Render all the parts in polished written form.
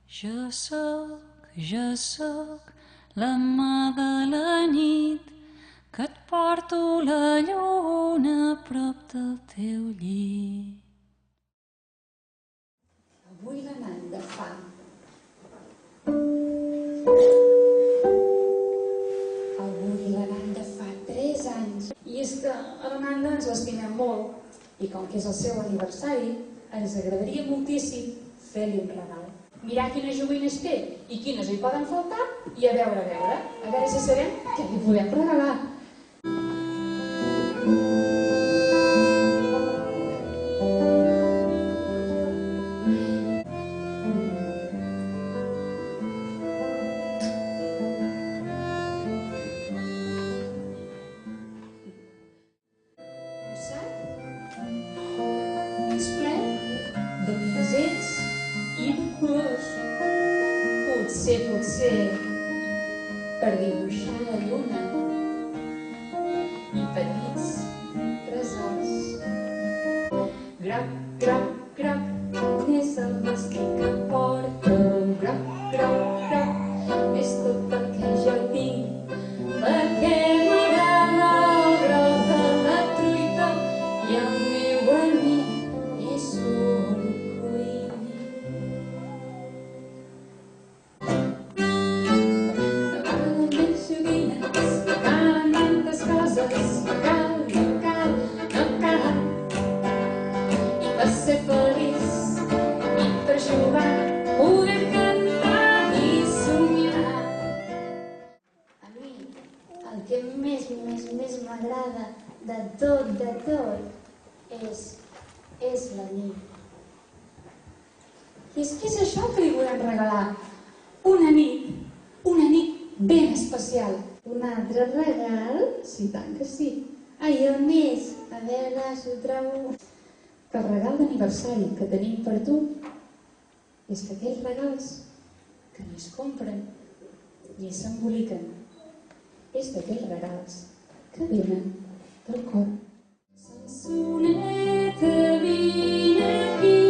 Jo sóc la mà de la nit que et porto la lluna a prop del teu llit. Avui l'Ananda fa 3 anys. I és que a l'Ananda ens l'estimem molt i com que és el seu aniversari ens agradaria moltíssim fer-li un regal. Mirar quines joguines té i quines hi poden faltar i a veure si sabem què li podem regalar. És ple de minzets i colors. Potser per dibuixar la lluna i petits tresors. Groc, groc, groc, és el vestit que porto. Groc, groc, groc, és tot el que jo tinc, perquè m'agrada el groc de la truita i el meu amic és un cuiner. No calen més joguines, no calen tantes coses, no cal. I per ser feliç i per jugar podem cantar i somiar. A mi el que més m'agrada de tot és la nit. I és que és això que li volem regalar. Una nit ben especial. Un altre regal? Sí, tant que sí. Ai, on és? A veure si ho trobo. Que el regal d'aniversari que tenim per tu és que aquells regals que ni es compren ni s'emboliquen és d'aquells regals que venen del cor. Sansoneta, vine aquí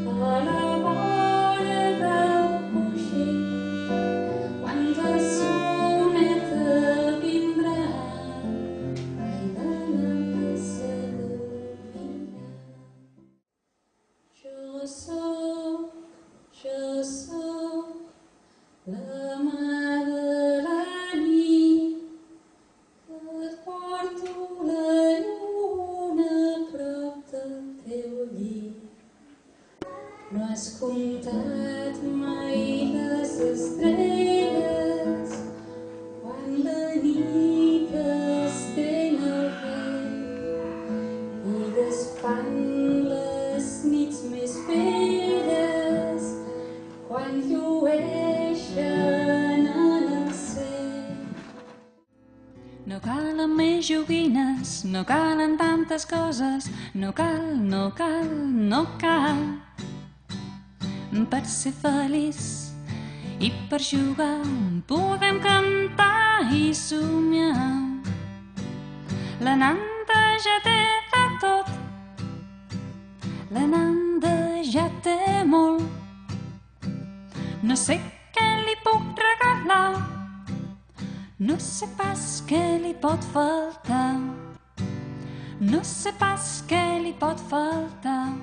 a la vora del coixí. Quan la soneta vindrà, ai, la nana s'adormirà. Jo sóc la mà de la nit que et porto la lluna a prop del teu llit. No has comptat mai les estrelles quan la nit estén al vent i desfan les nits més belles quan llueixen en el cel. No calen més joguines, no calen tantes coses, no cal. Per ser feliç i per jugar podem cantar i somiar. L'Ananda ja té de tot, l'Ananda ja té molt. No sé què li puc regalar, no sé pas què li pot faltar, no sé pas què li pot faltar.